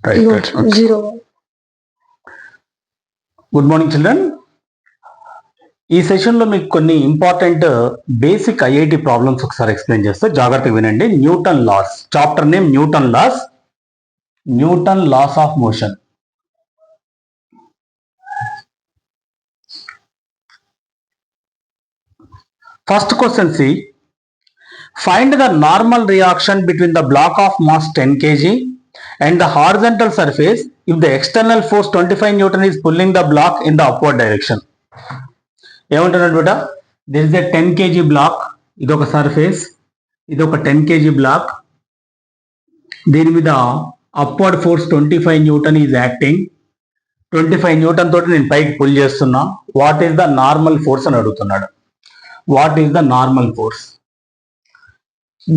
Right. Okay. 0. Good morning children. ఈ సెషన్లో మీకు కొన్ని ఇంపార్టెంట్ బేసిక్ ఐఐటి ప్రాబ్లమ్స్ ఒకసారి ఎక్స్ప్లెయిన్ చేస్తే జాగ్రత్తగా వినండి. Newton laws, chapter name Newton laws of motion. First question C, find the normal reaction between the block of mass 10 kg and the horizontal surface if the external force 25 Newton is pulling the block in the upward direction. ఏమంటున్నాడు బేటా, this is a 10 kg block, ఇది ఒక surface, ఇది ఒక 10 kg black, దీని మీద upward force 25 Newton is acting. 25 Newton తోటి నేను పైకి పుల్ చేస్తున్నా. What is the normal force అని అడుగుతున్నాడు. What is the normal force?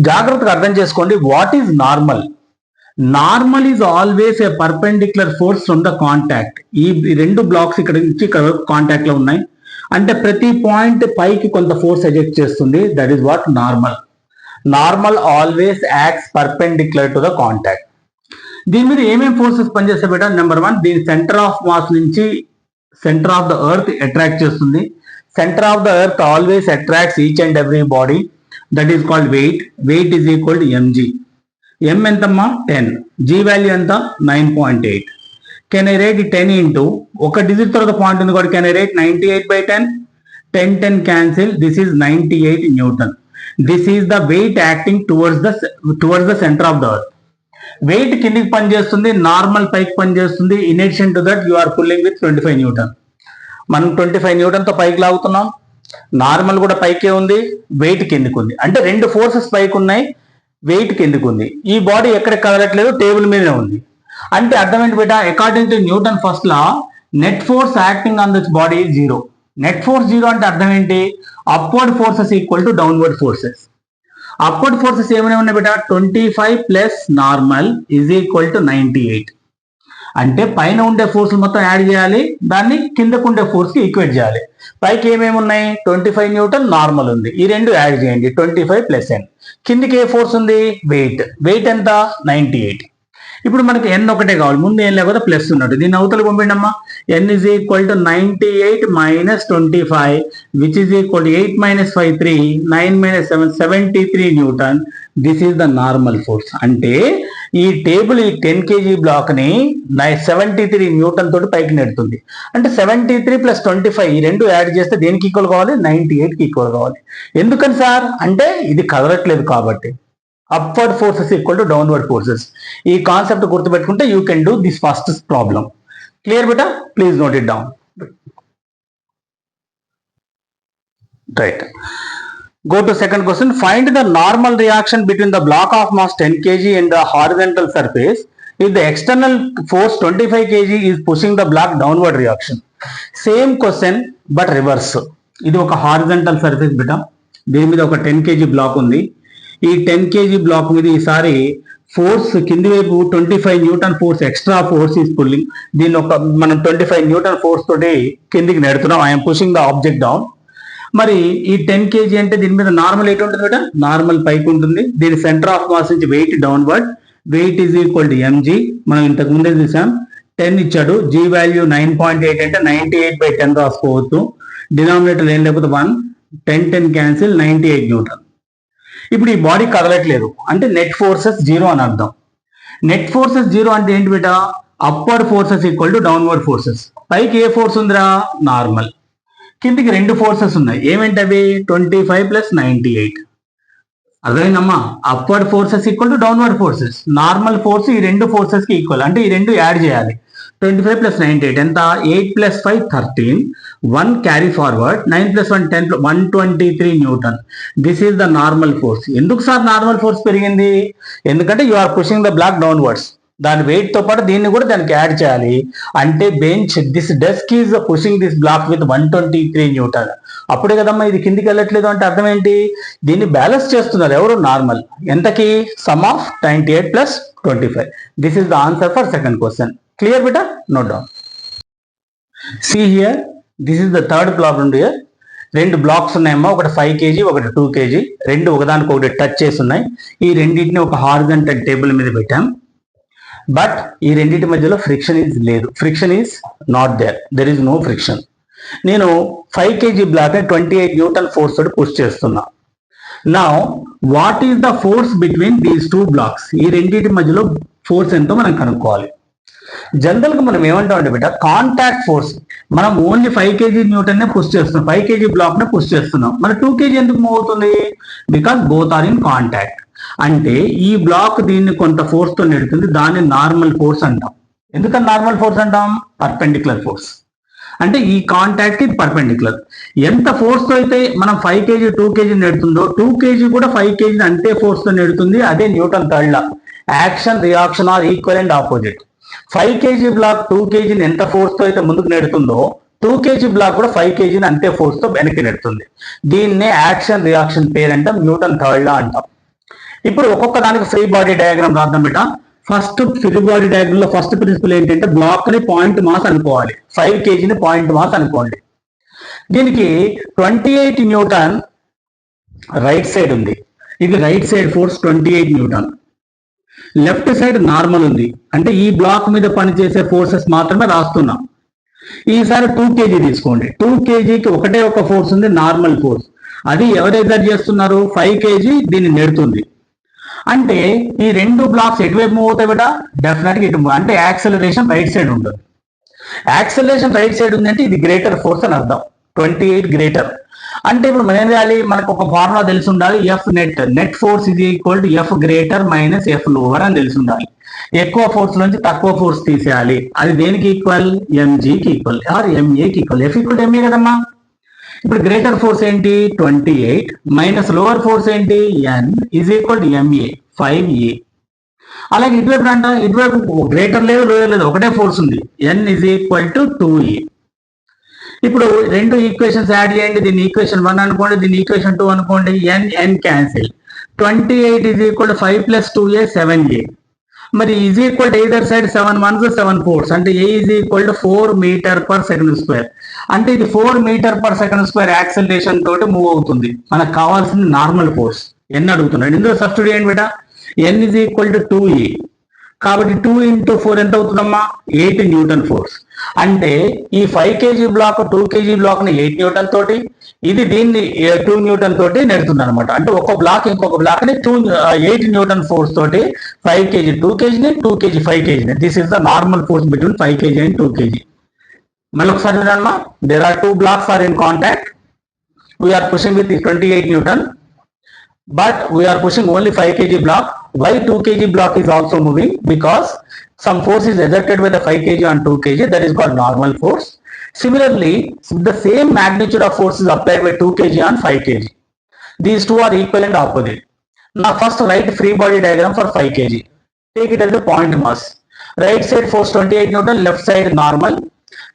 జాగ్రత్తగా అర్థం చేసుకోండి. What is normal? Normal is always a perpendicular force from the contact. ఈ రెండు బ్లాక్స్ ఇక్కడ నుంచి ఇక్కడ కాంటాక్ట్ లో ఉన్నాయి అంటే ప్రతి పాయింట్ పైకి కొంత ఫోర్స్ ఎజెక్ట్ చేస్తుంది. That is what normal. Normal always acts perpendicular to the contact. దీని మీద ఏమేమి ఫోర్సెస్ పనిచేస్తాయి బేటా? నెంబర్ 1, దీని సెంటర్ ఆఫ్ మాస్ నుంచి centre of the earth attract చేస్తుంది. Centre of the earth always attracts each and every body. That is called weight. Weight is equal to mg. M ఎంతమ్మా? 10. G value ఎంత? 9.8. Can I write 10 into ఒక digit తర్వాత point ఉంది కూడా, can I write 98/10? 10 cancel. This is 98 Newton. This is the weight acting towards the center of the earth. Weight కిందికి పనిచేస్తుంది, normal పైకి పనిచేస్తుంది. In addition to that you are pulling with 25 Newton. మనం 25 Newton తో పైకి లాగుతున్నాం. Normal కూడా పైకే ఉంది, వెయిట్ కిందికి ఉంది. అంటే రెండు ఫోర్సెస్ పైకి ఉన్నాయి, వెయిట్ కిందికి ఉంది. ఈ బాడీ ఎక్కడ కదలట్లేదు, టేబుల్ మీదనే ఉంది. అంటే అర్థం ఏంటి బేటా? According to Newton first law, net force acting on this body 0. Net force 0 అంటే అర్థం ఏంటి? Upward forces equal to downward forces. Upward forces ఏమైనా ఉన్నాయి బేటా? 25 plus normal is equal to 98. అంటే పైన ఉండే ఫోర్స్ మొత్తం యాడ్ చేయాలి, దాన్ని కిందకు ఉండే ఫోర్స్ కి ఈక్వేట్ చేయాలి. పైకి ఏమేమి ఉన్నాయి? 25 న్యూటన్, నార్మల్ ఉంది. ఈ రెండు యాడ్ చేయండి, 25 ప్లస్ n. కిందికి ఏ ఫోర్స్ ఉంది? వెయిట్. వెయిట్ ఎంత? 98. ఇప్పుడు మనకి n ఒకటే కావాలి, ముందు ఏం లేకపోతే ప్లస్ ఉన్నట్టు. దీన్ని అవతల పంపిండమ్మా. n is equal to 98 minus 25 which is equal to 8 minus 5 3, 9 minus 7 73 Newton. This is the normal force. అంటే ఈ టేబుల్ ఈ 10 kg బ్లాక్ ని 73 న్యూటన్ తోటి పైకి నెడుతుంది. అంటే 73 ప్లస్ 25 ఈ రెండు యాడ్ చేస్తే దేనికి ఈక్వల్ కావాలి? 98 కి ఈక్వల్ కావాలి. ఎందుకని సార్ అంటే ఇది కదలట్లేదు కాబట్టి. Upward forces equal to downward forces. ఈ కాన్సెప్ట్ గుర్తుపెట్టుకుంటే you can do this first problem. Clear బేటా? Please note it down. Right. Go to second question. Find the normal reaction between the block of mass 10 kg and the horizontal surface if the external force 25 kg is pushing the block downward reaction. Same question but reverse. ఇది ఒక horizontal surface beta, దీని మీద ఒక 10 kg black ఉంది. ఈ 10 kg black మీద ఈసారి force కింది వైపు 25 Newton force, extra force is pulling. దీన్ని ఒక మనం 25 న్యూటన్ ఫోర్స్ తోటి కిందికి నెడుతున్నాం. I'm pushing the object down. మరి ఈ 10 kg అంటే దీని మీద నార్మల్ ఎటు ఉంటుంది బేటా? నార్మల్ పైకి ఉంటుంది. దీని సెంటర్ ఆఫ్ మాస్ నుంచి weight downward. Weight is equal to mg. మనం ఇంతకు ముందే చూసాం. 10 ఇచ్చాడు, g వాల్యూ 9.8 అంటే 98/10 రాసుకోవచ్చు. డినామినేటర్ ఏం లేకపోతే 1, 10 క్యాన్సిల్, 98 న్యూటన్. ఇప్పుడు ఈ బాడీ కదలట్లేదు అంటే నెట్ ఫోర్సెస్ 0 అని అర్థం. నెట్ ఫోర్సెస్ 0 అంటే ఏంటి బేటా? Upward forces equal to downward forces. పైకి ఏ ఫోర్స్ ఉందిరా? నార్మల్. కిందికి రెండు ఫోర్సెస్ ఉన్నాయి. ఏమేంటి అవి? 25 ప్లస్ 98. అర్థమైందమ్మా? Upward forces equal to downward forces. Normal force ఈ రెండు ఫోర్సెస్ కి ఈక్వల్, అంటే ఈ రెండు యాడ్ చేయాలి. 25 ప్లస్ 98 ఎంత? 8 plus 5 13, 1 carry forward, 9 plus 1 10, 123 Newton. This is the normal force. ఎందుకు సార్ నార్మల్ ఫోర్స్ పెరిగింది? ఎందుకంటే you are pushing the block downwards. దాని వెయిట్ తో పాటు దీన్ని కూడా దానికి యాడ్ చేయాలి. అంటే bench this desk is pushing this block with 123 Newton. అప్పుడే కదమ్మా ఇది కిందికి వెళ్ళట్లేదు. అంటే అర్థం ఏంటి? దీన్ని బ్యాలెన్స్ చేస్తున్నారు ఎవరు? నార్మల్. ఎంతకి? Some of 98 plus 25. This is the answer for second question. Clear beta? Note down. See here, this is the third problem here. రెండు బ్లాక్స్ ఉన్నాయమ్మా, ఒకటి 5 kg, ఒకటి 2 kg. రెండు ఒకదానికి ఒకటి టచ్ చేసి ఉన్నాయి. ఈ రెండింటిని ఒక హారిజంటల్ టేబుల్ మీద పెట్టాం. బట్ ఈ రెండింటి మధ్యలో ఫ్రిక్షన్ ఈజ్ లేదు, friction is not there is no friction. నేను 5 kg బ్లాక్ 28 న్యూటన్ ఫోర్స్ తోటి పుష్ చేస్తున్నా. Now what is the force between these two blocks? ఈ రెండింటి మధ్యలో ఫోర్స్ ఎంతో మనం కనుక్కోవాలి. జనరల్ గా మనం ఏమంటామంటే బిడ్డ, కాంటాక్ట్ ఫోర్స్ మనం ఓన్లీ 5 kg న్యూటన్ నే పుష్ చేస్తున్నాం, 5 kg బ్లాక్ నే పుష్ చేస్తున్నాం. మన 2 kg ఎందుకు మూవ్ అవుతుంది? Because both are in contact. అంటే ఈ బ్లాక్ దీన్ని కొంత ఫోర్స్ తో నెడుతుంది, దాన్ని నార్మల్ ఫోర్స్ అంటాం. ఎందుకని నార్మల్ ఫోర్స్ అంటాం? Perpendicular force. అంటే ఈ కాంటాక్ట్ కి పర్పెండిక్యులర్. ఎంత ఫోర్స్ తో అయితే మనం 5 kg 2 kg నెడుతుందో 2 kg కూడా 5 kg అంతే ఫోర్స్ తో నెడుతుంది. అదే Newton third law, action reaction are equal and opposite. 5 kg block 2 kg ఎంత ఫోర్స్ తో అయితే ముందుకు నెడుతుందో 2 kg బ్లాక్ కూడా 5 kg అంతే ఫోర్స్ తో వెనక్కి నెడుతుంది. దీన్నే యాక్షన్ రియాక్షన్ పేరు అంటాం, న్యూటన్ థర్డ్ లా అంటాం. ఇప్పుడు ఒక్కొక్క దానికి ఫ్రీ బాడీ డయాగ్రామ్ రాద్దాం బిడ్డ. ఫస్ట్ ఫ్రీ బాడీ డయాగ్రామ్ లో ఫస్ట్ ప్రిన్సిపల్ ఏంటంటే బ్లాక్ ని పాయింట్ మాస్ అనుకోవాలి, 5 kg ని పాయింట్ మాస్ అనుకోండి. దీనికి 28 న్యూటన్ రైట్ సైడ్ ఉంది, ఇది right side force 28 Newton. Left side normal ఉంది, అంటే ఈ బ్లాక్ మీద పనిచేసే ఫోర్సెస్ మాత్రమే రాస్తున్నాం. ఈసారి 2 kg తీసుకోండి, 2 kgకి ఒకటే ఒక ఫోర్స్ ఉంది, నార్మల్ ఫోర్స్. అది ఎవరు ఎగ్జర్ట్ చేస్తున్నారు? 5 kg దీన్ని నెడుతుంది. అంటే ఈ రెండు బ్లాక్స్ ఎటువైపు మూవ్ అవుతాయి బిడ్డ? డెఫినెట్ గా ఇటు. అంటే యాక్సలరేషన్ రైట్ సైడ్ ఉంటుంది. యాక్సలరేషన్ రైట్ సైడ్ ఉంది అంటే ఇది గ్రేటర్ ఫోర్స్ అని అర్థం, 28 గ్రేటర్. అంటే ఇప్పుడు మనం ఏం చేయాలి? మనకు ఒక ఫార్ములా తెలిసి ఉండాలి, F net force is equal to F greater minus F lower అని తెలిసి ఉండాలి. ఎక్కువ ఫోర్స్ నుంచి తక్కువ ఫోర్స్ తీసేయాలి. అది దేనికి ఈక్వల్? ఎంజీకి ఈక్వల్ ఆర్ ఎంఏకి ఈక్వల్. ఎఫ్ ఈక్వల్ ఎంఏ కదమ్మా. ఇప్పుడు గ్రేటర్ ఫోర్స్ ఏంటి? 28 మైనస్ లోవర్ ఫోర్స్ ఏంటి? N is equal to m a 5A. అలాగే ఇటువైపు అంట, ఇటువైపు గ్రేటర్ లేదు లోయర్ లేదు, ఒకటే ఫోర్స్ ఉంది, ఎన్ ఈజ్ ఈక్వల్ టు 2A. ఇప్పుడు రెండు ఈక్వేషన్స్ యాడ్ చేయండి, దీన్ని ఈక్వేషన్ 1 అనుకోండి, దీన్ని ఈక్వేషన్ 2 అనుకోండి. N cancel. 28 is equal to 5 + 2A 7A. మరి is equal to either side 7 1s 7 4s, అంటే ఏ ఈజ్ ఈక్వల్ టు 4 m/s². అంటే ఇది 4 m/s² యాక్సలరేషన్ తోటి మూవ్ అవుతుంది. మనకు కావాల్సింది నార్మల్ ఫోర్స్. ఎన్ అడుగుతున్నాడు, ఇందులో సబ్స్టిట్యూట్ చేయండి బేటా. ఎన్ ఈజ్ ఈక్వల్ టు 2A. కాబట్టి 2 × 4 ఎంత అవుతుందమ్మా? 8 న్యూటన్ ఫోర్స్. అంటే ఈ 5 kg బ్లాక్ 2 kg బ్లాక్ ని 8 న్యూటన్ తోటి, ఇది దీన్ని 2 న్యూటన్ తోటి నెడుతుంది అనమాట. అంటే ఒక బ్లాక్ ఇంకొక బ్లాక్ ని 8 న్యూటన్ ఫోర్స్ తోటి 5 kg 2 kg ని 2 kg 5 kg ని. This is the normal force between 5 kg and 2 kg. మళ్ళీ ఒకసారి చూడమ్మా, there are 2 blocks are in contact. We are pushing with 28 Newton, but we are pushing only 5 kg block. Why 2 kg block is also moving? Because some force is exerted by the 5 kg on 2 kg, that is called normal force. Similarly, the same magnitude of force is applied by 2 kg on 5 kg. These two are equal and opposite. Now first write free body diagram for 5 kg. Take it as a point mass. Right side force 28 Newton, left side normal.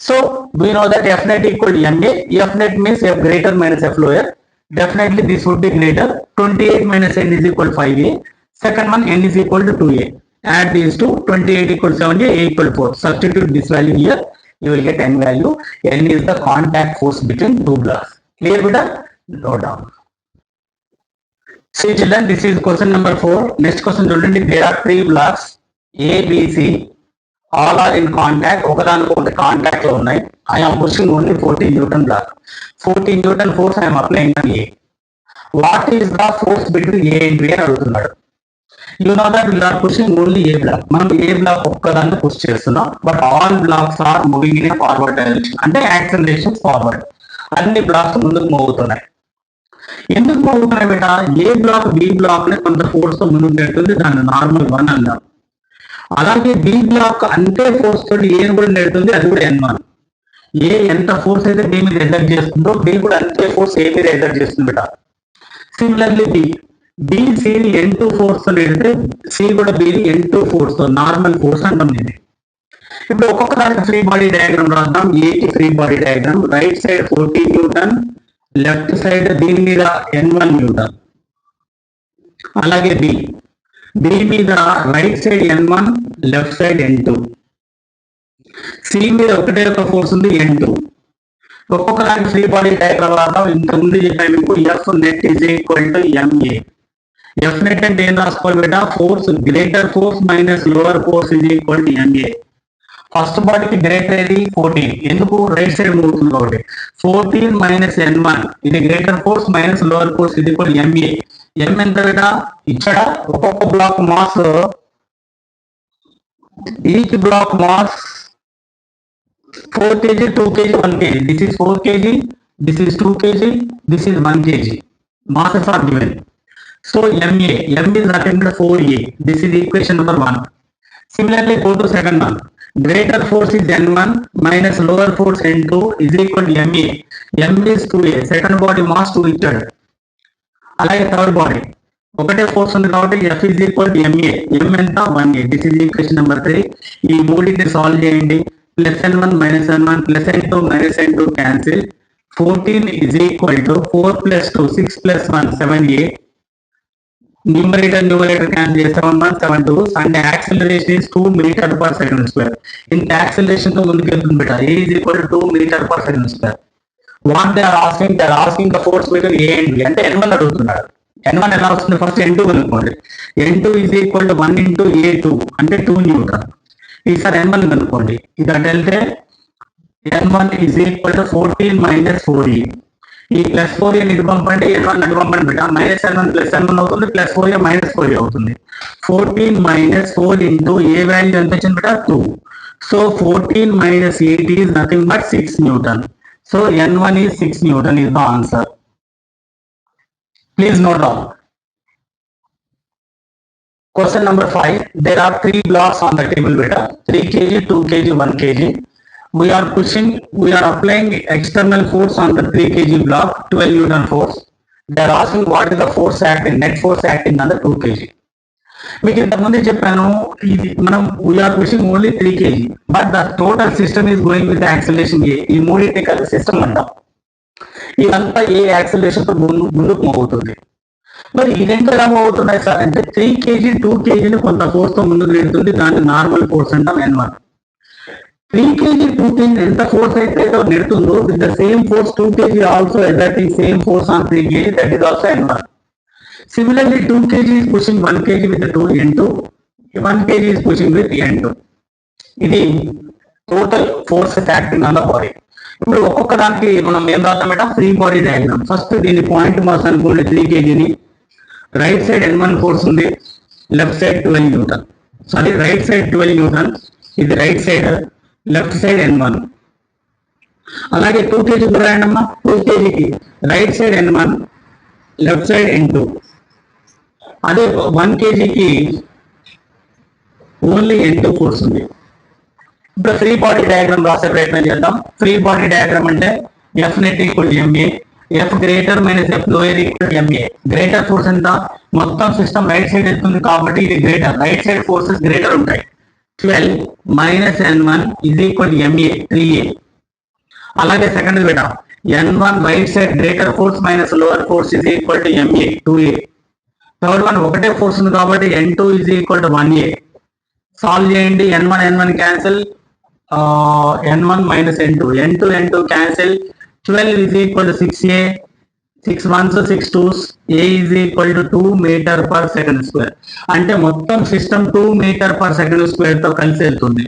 So we know that F net equal to MA. F net means F greater minus F lower. Definitely this would be greater. 28 minus n is equal to 5A. Second one, n is equal to 2A. Add these two, 28 equal to 7A, A equal to 4. Substitute this value here, you will get n value. N is the contact force between two blocks. Clear beta? Note down. See children, this is question number 4. Next question, there are 3 blocks A, B, C. All are in contact. ఒకదానికొకటి contact లో ఉన్నాయి. I am pushing only 14 Newton block. 14 Newton force I am applying on A. What is the force between A and B అని అడుగుతున్నాడు. You know that we are pushing only A block. మనం A block ఒక్కదాన్ని push చేస్తున్నాం. But all blocks are moving in a forward direction. అంటే acceleration forward. అన్ని blocks ముందుకు move అవుతున్నాయి. ఎందుకు మూవ్ అవుతున్నాయి బేటా? ఏ బ్లాక్ బి బ్లాక్ ని కొంత ఫోర్స్ తో ముందుకు నెడుతుంది, దాన్ని నార్మల్ 1 అన్నారు. అలాగే బి బ్లాక్ అంతే ఫోర్స్ తోటి ఏ కూడా నెడుతుంది, అది కూడా N1. ఏ ఎంత ఫోర్స్ అయితే బి మీద ఎగ్జర్ట్ చేస్తుందో బి కూడా అంతే ఫోర్స్ ఏ మీద ఎగ్జర్ట్ చేస్తుంది బేటా. Similarly B C N2 force తో నెడితే సి కూడా బి N2 ఫోర్స్ తో నార్మల్ ఫోర్స్ అంటాం ఇది. ఇప్పుడు ఒక్కొక్క దానికి ఫ్రీ బాడీ డయాగ్రామ్ రాద్దాం. ఏకి free body diagram, right side 14 Newton, left side దీని మీద N1 న్యూటన్. అలాగే బి మీద right side N1, left side N2. C మీద ఒకటే ఒక ఫోర్స్ ఉంది, N2. ఒక్కొక్క దానికి ఫ్రీ బాడీ డయాగ్రామ్ రాద్దాం. ఇంతకుముందు చెప్పాను మీకు, F net is equal to m a. F net అంటే ఏం రాసుకోవాలి బేటా, force greater force minus lower force is equal to m a. First బాడీకి గ్రేటర్ ఏది 14, ఎందుకు రైట్ సైడ్ మూవ్ కాబట్టి 14 మైనస్ n1 ఇది greater force minus lower force ఇది ఈక్వల్ ఎంఏ. ఎం ఎంత బేటా, ఇక్కడ ఒక్కొక్క block mass, each block mass 4 kg 2 kg 1 kg, this is 4 kg, this is 2 kg, this is 1 kg. Masses are given. So MA, M is nothing but 4A. This is equation number 1. Similarly, go to second one. Greater force is N1 minus lower force N2 is equal to MA. M is 2A. Second body mass 2 ఇచ్చాడు. అలాగే third body ఒకటే force ఉంది కాబట్టి F is equal to MA. M ఎంత 1A. This is equation number 3. ఈ మూడింటిని solve చేయండి. Plus N1 minus N1 plus N2 minus N2 cancel. 14 is equal to 4 plus 2 6 plus 1 7A. Numerator cancel 7 and the acceleration is 2 meter per second square. In the acceleration to A is equal to 2 meter per second square. What they are asking the force between A and B. And N1 అడుగుతున్నారు. N1 ఎలా వస్తుంది, first N2 కనుక్కోండి. N2 is equal to 1 into A2 అంటే 2 Newton. ఈసారి N1 కనుక్కోండి. ఇది అంటే వెళ్తే N1 is equal to 14 minus 4A. ఈ ప్లస్ 4A ఇటు పంపండి, N1 అటు పంపండి బిడ్డ. మైనస్ N1 ప్లస్ N1 అవుతుంది, ప్లస్ 4A మైనస్ 4A అవుతుంది. 14 మైనస్ 4 ఇంటూ ఏ వాల్యూ ఎంత వచ్చింది బిడ్డ 2. So 14 minus 8 is nothing but 6 Newton. So N1 is 6 Newton is the answer. Please note down. Question number 5. There are 3 blocks on the table beta. 3 kg, 2 kg, 1 kg. We are applying external force on the 3 kg block, 12 Newton force. They are asking what is the force acting, net force acting on the 2 kg. మీకు ఇంతకుముందే చెప్పాను, ఇది మనం we are pushing only 3 kg but the total system is going with acceleration a. ఈ మూడింటి కలిసి system అంటాం. ఇదంతా ఏ యాక్సిలరేషన్ తో ముందుకు మూవ్ అవుతుంది. మరి ఈ రెండు ఎలా మూవ్ అవుతున్నాయి సార్ అంటే 3 kg 2 kgని కొంత ఫోర్స్ తో ముందుకు నెడుతుంది, దాన్ని నార్మల్ ఫోర్స్ అంటాం N1. 3 kg 2 kg ఎంత ఫోర్స్ అయితే నెడుతుందో with the same force 2 kg also exacting same force on 3 kg, that is also N1. Similarly, 2 kg is pushing 1 kg with the 2 N2, 1 kg is pushing with N2. ఇది total forces acting on the body. ఇప్పుడు ఒక్కొక్క దానికి మనం ఏం రాద్దామట, free body diagram. First దీని point mass అనుకోండి 3 kgని. రైట్ సైడ్ N1 ఫోర్స్ ఉంది, left side 12 Newton. Sorry, right side 12 Newton, ఇది right side, left side N1. అలాగే 2 kg కూడా రాయండమ్మా. 2 kgకి right side N1, left side N2. అదే 1 kgకి ఓన్లీ N2 ఫోర్స్ ఉంది. ఇప్పుడు ఫ్రీ బాడీ డయాగ్రామ్ రాసే ప్రయత్నం చేద్దాం. ఫ్రీ బాడీ డయాగ్రామ్ అంటే F net equal MA, F greater minus F lower equal MA. Greater force ఎంత, మొత్తం సిస్టమ్ రైట్ సైడ్ వెళ్తుంది కాబట్టి ఇది greater, right side forces greater ఉంటాయి. 12 minus N1 is equal MA 3A. అలాగే second beta N1 right side greater force minus lower force is equal to MA 2A. Third one ఒకటే force ఉంది కాబట్టి N2 is equal to 1A. Solve చేయండి. N1 cancel, N1 minus N2 cancel. 12 is equal to 6A, 6 1s 6 2s, A is equal to 2 metre per second square. అంటే మొత్తం system 2 metre per second square తో కలిసి వెళ్తుంది.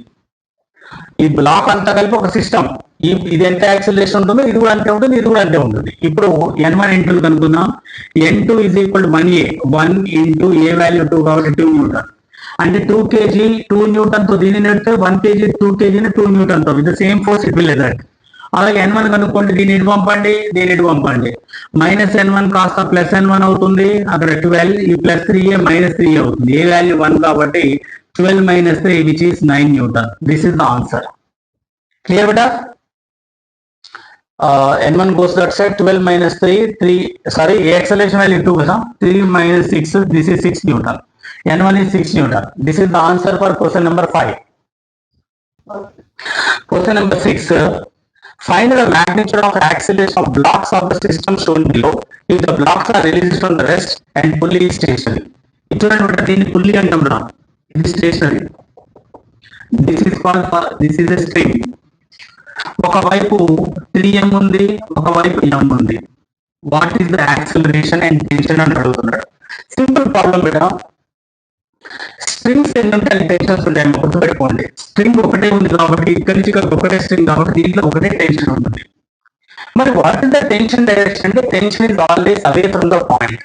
ఈ black అంతా కలిపి ఒక సిస్టమ్. ఇది ఎంత యాక్సిలరేషన్ ఉంటుందో ఇది కూడా అంతే ఉంటుంది, ఇది కూడా అంతే ఉంటుంది. ఇప్పుడు N1 N2 కనుక్కుందాం. N2 is equal to 1A, 1 into A value 2 కాబట్టి 2 న్యూటన్. అంటే 2 kg 2 న్యూటన్ తో దీన్ని నెడితే 1 kg 2 kgని 2 న్యూటన్ తో with same force it will exact. అలాగే N1 కనుక్కోండి, దీన్ని ఇటు పంపండి, దీన్ని ఇటు పంపండి. మైనస్ N1 కాస్త ప్లస్ N1 అవుతుంది, అక్కడ 12, ఈ ప్లస్ 3A మైనస్ 3A అవుతుంది. ఏ వాల్యూ 1 కాబట్టి 12 minus 3 which is 9 Newton. This is the answer. Clear beta? N1 goes that side, 12 minus 3, sorry, A acceleration value 2 కదా, 3 minus 6, this is 6 Newton. N1 is 6 Newton. This is the answer for question number 5. Question number 6. Find the magnitude of acceleration of blocks of the system shown below if the blocks are released from the rest and pulley is stationary. It's దీన్ని pulley అంటాం రా. ఇది stationary. This is a string. ఒకవైపు 3m ఉంది, ఒకవైపు m ఉంది. What is the acceleration and tension అని అడుగుతున్నాడు. సింపుల్ ప్రాబ్లం బిడ్డ. స్ట్రింగ్స్ ఏంటంటే టెన్షన్స్ ఉంటాయి, గుర్తుపెట్టుకోండి. స్ట్రింగ్ ఒకటే ఉంది కాబట్టి ఇక్కడి నుంచి ఇక్కడికి ఒకటే స్ట్రింగ్ కాబట్టి దీంట్లో ఒకటే టెన్షన్ ఉంటుంది. మరి what is the tension direction అంటే tension is always away from the point.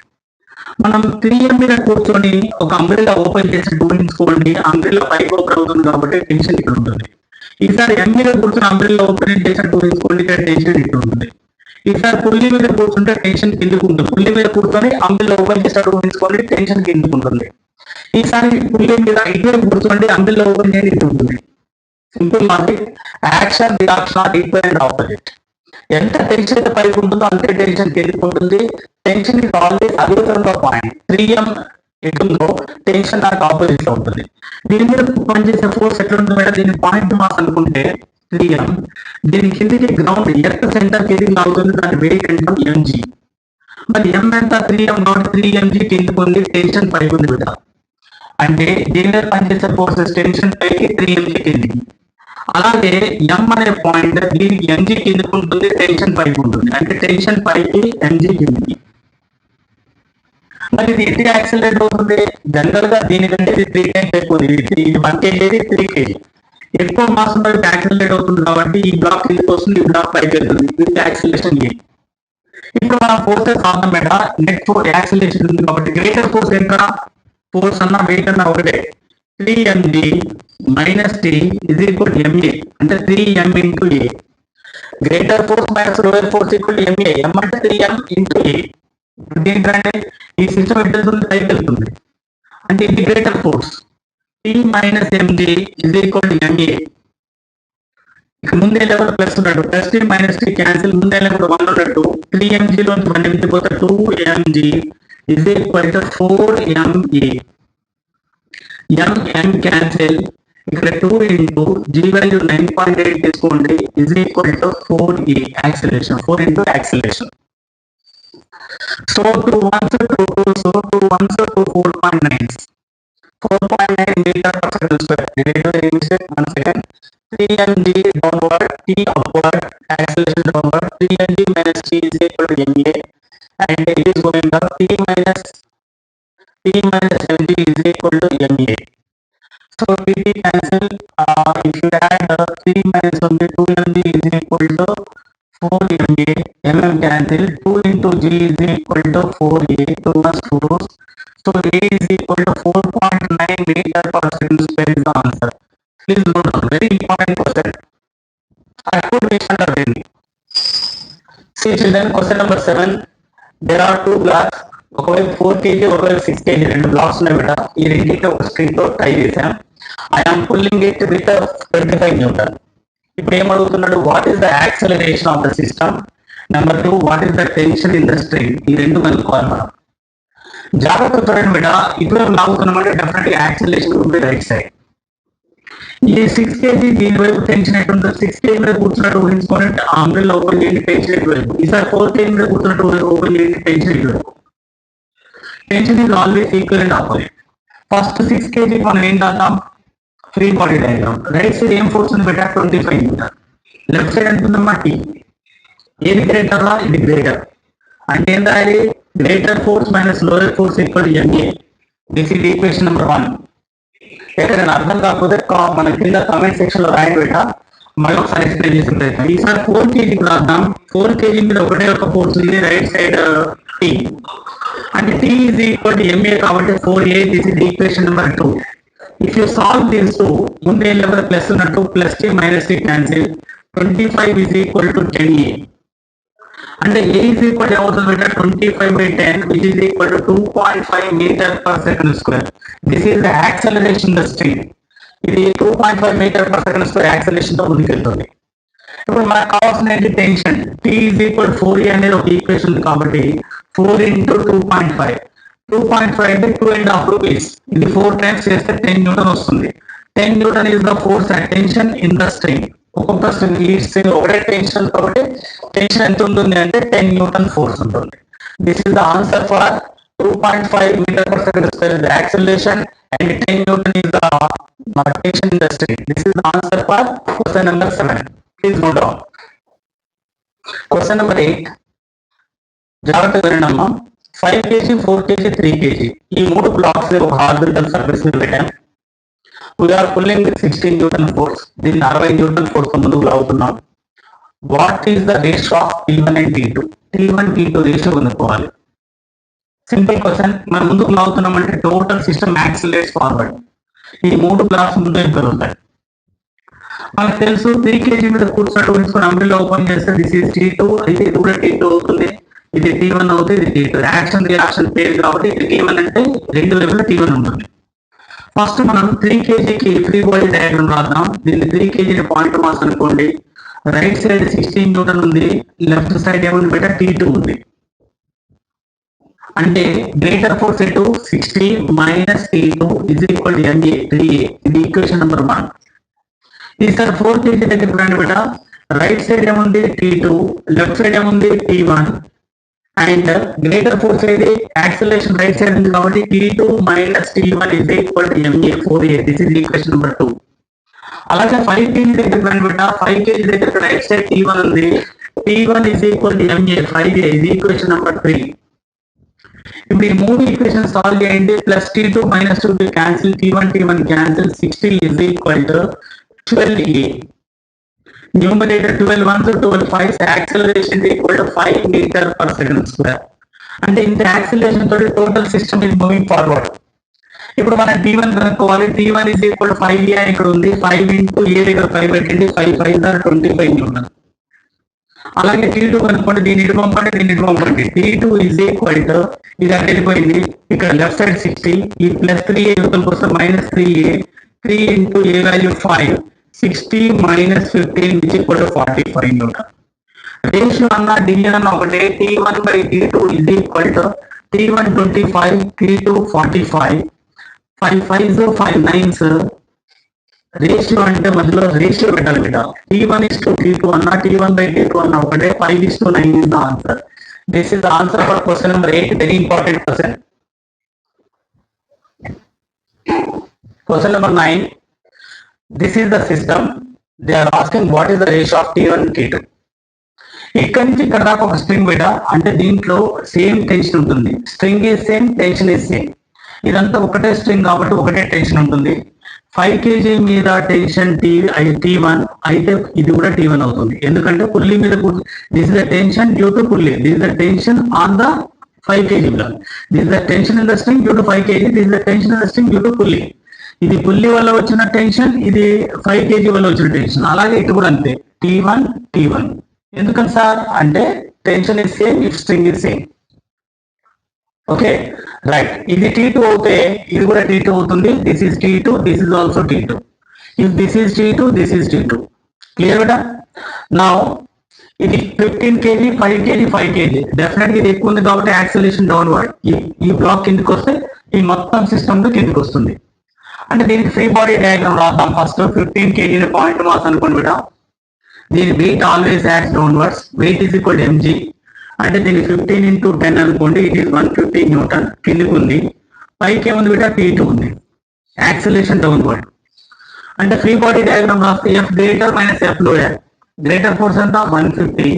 మనం 3M మీద కూర్చొని ఒక అంబ్రెల్లా ఓపెన్ చేసి ఊహించుకోండి, అంబ్రెల్లా పైకి ఓపెన్ అవుతుంది కాబట్టి టెన్షన్ ఇక్కడ ఉంటుంది. ఈసారి M మీద కూర్చొని అంబ్రెల్లా ఓపెన్ చేసినట్టు ఊహించుకోండి, ఇక్కడ టెన్షన్ ఇక్కడ ఉంటుంది. ఈసారి పుల్లి మీద కూర్చుంటే టెన్షన్ కిందకు ఉంటుంది. పుల్లి మీద కూర్చొని అంబ్రెల్లా ఓపెన్ చేసినట్టు ఊహించుకోండి, టెన్షన్ కిందకు ఉంటుంది. ఈసారి పుల్లి మీద ఇటువైపు కూర్చోండి, అంబ్రెల్లా ఓపెన్ చేసి ఇటు ఉంటుంది. Simple logic. Action reaction are equal and opposite. ఎంత టెన్షన్ అయితే పైకి ఉంటుందో అంతే టెన్షన్ కిందకు ఉంటుంది. Tension is always away from the point. 3M ఎటుందో టెన్షన్ నాకు ఆపోజిట్ లో ఉంటుంది. దీని మీద పనిచేసే ఫోర్స్ ఎట్లా ఉంటుంది మేడం? దీని పాయింట్ మాస్ అనుకుంటే 3M, దీని కిందికి గ్రౌండ్ ఎర్త్ సెంటర్ కిందికి అవుతుంది, దాని వెయిట్ అంటాం mg. మరి M ఎంత? 3M కాబట్టి 3mg కిందకు ఉంది, టెన్షన్ పైకి ఉంది బిడ్డ. అంటే దీని మీద పనిచేసే ఫోర్సెస్ టెన్షన్ పైకి, 3mg కిందికి. అలాగే M అనే పాయింట్ దీనికి mg కిందకు ఉంటుంది, టెన్షన్ పైకి ఉంటుంది. అంటే టెన్షన్ పైకి, mg కిందికి. మరి ఇది ఎట్టి యాక్సిలరేట్ అవుతుంది? జనరల్ గా దీనికంటే ఇది 3 టైమ్స్ ఎక్కువ. ఇది 1 kg, 3 kg ఎక్కువ మాస్ ఉన్నది యాక్సిలరేట్ అవుతుంది కాబట్టి ఈ బ్లాక్ కిందకి వస్తుంది, ఈ బ్లాక్ పైకి వెళ్తుంది. ఇది యాక్సిలేషన్ ఏ. ఇప్పుడు మనం ఫోర్సెస్ ఆడడం మీద నెట్ ఫోర్ యాక్సిలేషన్ ఉంది కాబట్టి గ్రేటర్ ఫోర్స్ ఎంత? ఫోర్స్ అన్నా వెయిట్ అన్నా ఒకటే. 3mg minus t is equal to ma. అంటే 3m into a. Greater force minus lower force equal to ma. m అంటే 3m into a. దీనికంటే ఈ సిస్టమ్ ఎట్ వెళ్తుంది, పైకి వెళ్తుంది. అంటే ఇది greater force. t minus mg is equal to ma. ఇక ముందే లెవెల్ ప్లస్ ఉన్నాడు, plus t minus t cancel, ముందే లెవెల్ 1 ఉన్నట్టు 3mg లోంచి 1 వెళ్ళిపోతే 2mg is equal to 4ma. m cancel, ఇక్కడ 2 into g వాల్యూ 9.8 తీసుకోండి, is equal to 4a acceleration, 4 into acceleration. So 2 1s 2 2, so 2 1s 2 4.9 4.9 meter per second square. Divided 1 second. 3mg downward, t upward, acceleration downward. 3mg minus t is equal to ma, and it is going up. t minus mg is equal to ma. So pt cancel. If you add 3 minus 2mg is equal to 4ma. mm cancel. 2 into g is equal to 4a. 2 plus 4. So a is equal to 4.9 meter per second square is the answer. Please note down. Very important question. I put this under rain. See children, question number 7. There are 2 blocks. ఒకవైపు 4 kg, ఒకవైపు 6 kg. రెండు blocks ఉన్నాయి బిడ్డ. ఈ రెండింటిలో ఒక string తో tie చేసాం. I'm pulling it with 25 newton. ఇప్పుడు ఏమడుగుతున్నాడు? What is the acceleration of the system. Number 2, what is the tension in the string. ఈ రెండు కనుక్కోవాలి మనం. జాగ్రత్త చూడండి బిడ్డ. ఇప్పుడు లాగుతున్నామంటే డెఫినెట్ యాక్సలరేషన్ ఉంటుంది రైట్ సైడ్. ఈ 6 kg దీని వైపు టెన్షన్ ఎట్టుంటుంది? 6 kg మీద కూర్చున్నట్టు ఊహించుకొని అంబ్రెల్లా ఓపెన్ చేయండి, టెన్షన్ ఎటు వైపు. ఈసారి 4 kg మీద కూర్చున్నట్టు ఓపెన్ చేయండి, టెన్షన్ ఎటు వైపు. Tension is always equal and opposite. First 6 kg మనం ఏం రాద్దాం? Free body diagram. Right side ఏం ఫోర్స్ ఉంది బెటర్? 25 న్యూటన్. లెఫ్ట్ సైడ్ ఎంత ఉందమ్మా? టీ. ఏది గ్రేటర్ రా? ఇది గ్రేటర్. అంటే ఏం రాయాలి? Greater force minus lower force equal to ma. This is equation number 1. ఎక్కడైనా అర్థం కాకపోతే మన కింద కామెంట్ సెక్షన్ లో రాయండి బెట, మళ్ళీ ఒకసారి ఎక్స్ప్లెయిన్ చేసిన ప్రయత్నం. ఈసారి 4 kg రాద్దాం. 4 kg మీద ఒకటే ఒక ఫోర్స్ ఉంది, రైట్ సైడ్ టీ. అంటే T is equal to ma కాబట్టి 4a. This is equation number 2. If you solve this two, ముందే లెవెల్ ప్లస్ ఉన్నట్టు plus T minus T cancel. 25 is equal to 10a. అంటే a is equal to ఏమవుతుంది బెట? 25/10 which is equal to 2.5 metre per second square. This is the acceleration the string. ఇది 2.5 metre per second square acceleration తో ముందుకెళ్తుంది. ఇప్పుడు మనకు కావాల్సిన ఏంటి? Tension. t is equal 4a అనేది ఒక ఈక్వేషన్ ఉంది కాబట్టి 4 into 2.5. 2.5 అంటే 2.5 రూపీస్. ఇది 4 టైమ్స్ చేస్తే 10 న్యూటన్ వస్తుంది. 10 Newton is the force at tension in the string. ఒక్కొక్క స్ట్రింగ్ ఈ స్ట్రింగ్ ఒకటే టెన్షన్ కాబట్టి టెన్షన్ ఎంత ఉంటుంది అంటే 10 న్యూటన్ ఫోర్స్ ఉంటుంది. This is the answer for 2.5 metre per second square is the acceleration and 10 Newton is the tension in the string. This is the answer for question number 7. Please note down. Question number 8. జాగ్రత్తగా వినండమ్మా. 5 kg, 4 kg, 3 kg ఈ మూడు blocks ఒక horizontal surface మీద పెట్టాం. We are pulling 16 newton force. దీన్ని 60 newton force తో ముందుకు లాగుతున్నాం. What is the ratio of T1 and T2? T1 T2 ratio కనుక్కోవాలి. Simple question. మనం ముందుకు లాగుతున్నాం అంటే టోటల్ సిస్టమ్ యాక్సిలరేట్స్ ఫార్వర్డ్. ఈ మూడు బ్లాక్స్ ముందు పెరుగుతాయి. మనకు తెలుసు 3 kg మీద కూర్చున్నట్టు తీసుకొని అంబ్రెల్లా ఓపెన్ చేస్తే దిస్ ఈస్ T2, అయితే ఇది కూడా T2 అవుతుంది, ఇది T1 అవుతుంది, ఇది T2. యాక్షన్ రియాక్షన్ పేరు కాబట్టి ఇది T1 అంటే రెండు లెవెల్ T1 ఉంటుంది. ఫస్ట్ మనం 3 kg కి ఫ్రీ బాడీ డయాగ్రామ్ రాద్దాం. దీన్ని 3 kg పాయింట్ మాస్ అనుకోండి. రైట్ సైడ్ 16 న్యూటన్ ఉంది, లెఫ్ట్ సైడ్ ఏముంది బయట T2 ఉంది. అంటే గ్రేటర్ ఫోర్స్ ఎటు 60 minus T2 is equal to MA 3A. ఇది ఈక్వేషన్ నెంబర్ 1. ఈసారి 4 kg దగ్గర రండి బేట. రైట్ సైడ్ ఏముంది T2, లెఫ్ట్ సైడ్ ఏముంది T1 అండ్ గ్రేటర్ ఫోర్స్ ఏది యాక్సిలరేషన్ రైట్ సైడ్ ఉంది కాబట్టి T2 minus T1 is equal to MA 4A. This is equation number 2. అలాగే 5 kg దగ్గర రండి బేట. 5 kg దగ్గర రైట్ సైడ్ T1 ఉంది, T1 is equal to MA 5A. ఇది ఈక్వేషన్ నెంబర్ 3. ఇప్పుడు ఈ మూడు ఈక్వేషన్ సాల్వ్ చేయండి. Plus T2 minus 2 cancel, T1 cancel. 60 is equal to 12A. Numerator 12 1 12 5. Acceleration is equal to 5 meter per second square. అంటే ఇంత acceleration తోటి total system is moving forward. ఇప్పుడు మనం T1 కనుక్కోవాలి. T1 is equal to 5A ఇక్కడ ఉంది. 5 into A దగ్గర 5 పెట్టండి. 5 5 25 న్యూటన్. అలాగే T2 కనుక్కోండి. దీన్ని ఇటు పంపండి, దీన్ని ఇటు పంపండి. T2 ఇజ్ ఈక్వల్ టు ఇది అక్కడ వెళ్ళిపోయింది. ఇక్కడ లెఫ్ట్ సైడ్ 60, ఈ ప్లస్ 3A యువతలకు వస్తే minus 3A. 3 into A value 5. 60 minus 15 is equal to 45 Newton. Ratio అన్న డివిజన్ అన్న ఒకటే. T1 by T2 is equal to T1 25, T2 45. 5 5s 5 9s. Ratio అంటే మధ్యలో రేషియో పెట్టాలి బిడ్డ. T1 is to T2 అన్న, T1 by T2 అన్న ఒకటే. 5 is to 9 is the answer. This is the answer for question number 8. Very important question. Question number 9. This is the system. They are asking what is the ratio of T1 and T2. ఇక్కడి నుంచి ఇక్కడ దాకా ఒక string బిడ్డ. అంటే దీంట్లో same tension ఉంటుంది. String is same, tension is same. ఇదంతా ఒకటే స్ట్రింగ్ కాబట్టి ఒకటే టెన్షన్ ఉంటుంది. 5 kg మీద టెన్షన్ T1 అయితే ఇది కూడా T1 అవుతుంది. ఎందుకంటే పుల్లి మీద this is the tension due to pulley. This is the tension on the 5 kg block. This is the tension in the string due to 5 kg. This is the tension in the string due to pulley. ఇది pulley వల్ల వచ్చిన tension, ఇది 5 kg వల్ల వచ్చిన tension. అలాగే ఇటు కూడా అంతే. T1. ఎందుకని సార్ అంటే tension is same, if string is same. Okay right. ఇది T2 అవుతే ఇది కూడా T2 అవుతుంది. This is T2, this is also T2. If this is T2, this is T2. Clear beta? Now ఇది 15 kg, 5 kg, 5 kg. డెఫినెట్గా ఇది ఎక్కువ ఉంది కాబట్టి యాక్సిలరేషన్ డౌన్వర్డ్. ఈ బ్లాక్ కిందకి వస్తే ఈ మొత్తం సిస్టమ్ కిందకి వస్తుంది. అంటే దీనికి ఫ్రీ బాడీ డయాగ్రామ్ రాద్దాం. ఫస్ట్ 15 kg పాయింట్ మాస్ అనుకోండి బేటా. దీని weight always acts downwards. Weight is equal to mg. అంటే దీన్ని 15 into 10 అనుకోండి. It is 150 newton. కిందికి ఉంది. పైకి ఏముంది బిడ్డ? T2 ఉంది. Acceleration downward. అంటే ఫ్రీ బాడీ డయాగ్రామ్ రాస్తే F greater minus F lower. Greater force ఎంత 150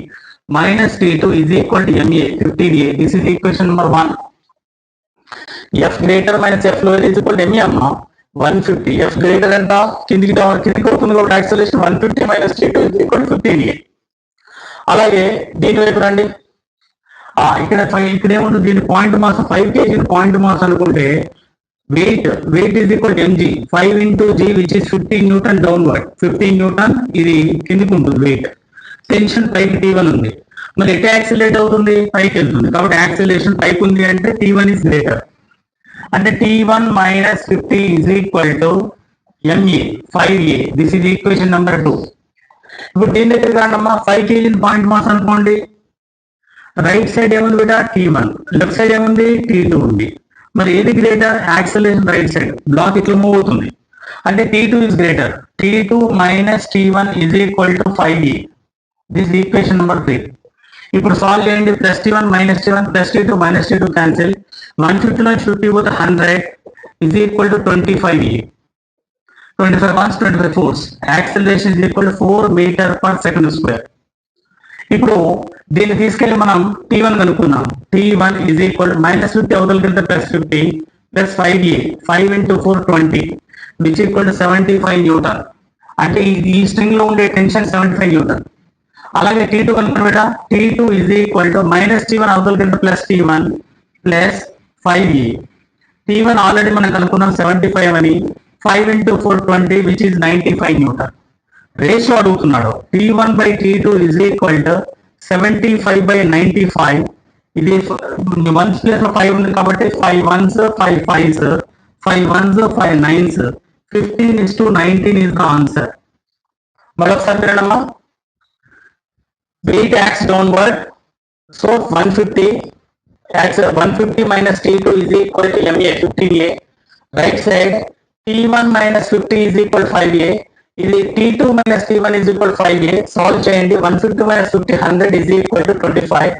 minus T2 is equal to MA 15A. This is equation number 1. F greater minus F lower is equal to MA అమ్మా 150. F greater ఎంత కిందికి వస్తుంది కాబట్టి acceleration 150 minus T2 is equal to 15A. అలాగే దీని వైపు రండి. ఇక్కడ ఏముంటుంది? దీని point mass 5 kg point mass అనుకుంటే weight is equal to mg. 5 into g which is 15 newton downward. 15 newton ఇది కిందికి ఉంటుంది వెయిట్. టెన్షన్ పైకి T1 ఉంది. మరి ఎట్ యాక్సిలేట్ అవుతుంది? పైకి వెళ్తుంది. కాబట్టి యాక్సిలేషన్ పైకి ఉంది అంటే T1 ఇస్ గ్రేటర్. అంటే T1 minus 50 is equal to MA 5A. This is equation number 2. ఇప్పుడు దీని దగ్గర కాండమ్మా 5 kg పాయింట్ మాస్ అనుకోండి. రైట్ సైడ్ ఏముంది బిడ్డ? T1. లెఫ్ట్ సైడ్ ఏముంది? T2 ఉంది. మరి ఏది greater? Acceleration right side. Block ఇట్లా మూవ్ అవుతుంది అంటే T2 is greater. T2 minus T1 is equal to 5A. This equation number 3. ఇప్పుడు సాల్వ్ చేయండి. Plus T1 minus T1 plus T2 minus T2 cancel. 150 లో 50 పోతే 100 is equal to 25A. 25 1 25 4. Acceleration is equal to 4 meter per second square. ఇప్పుడు దీన్ని తీసుకెళ్లి మనం T1 కనుక్కున్నాం. T1 is equal -50 అవతలకి వెళ్తే +50 plus 5A 5 × 4 20 which equal 75 Newton. అంటే ఈ స్ట్రింగ్ లో ఉండే టెన్షన్ 75 న్యూటన్. అలాగే T2 కనుక్కున్నా T2 is equal to -T1 అవతలకి వెళ్తే +T1 plus 5A. T1 already మనం కనుక్కున్నాం 75 అని. 5 × 4 20 విచ్ ఈజ్ 95 న్యూటన్. రేషియో అడుగుతున్నాడు. T1/T2 is equal to 75/95. ఇది 1s ప్లేస్ లో 5 ఉంది కాబట్టి 5 1s 5 5s 5 1s 5 9s 15:19 is the answer. మరొకసారి వినండమ్మా. weight acts downward, so 150 minus T2 is equal to MA 15A. right side T1 minus 50 is equal to 5A. ఇది T2 minus T1 is equal to 5A. Solve చేయండి. 150 minus 50 100 is equal to 25.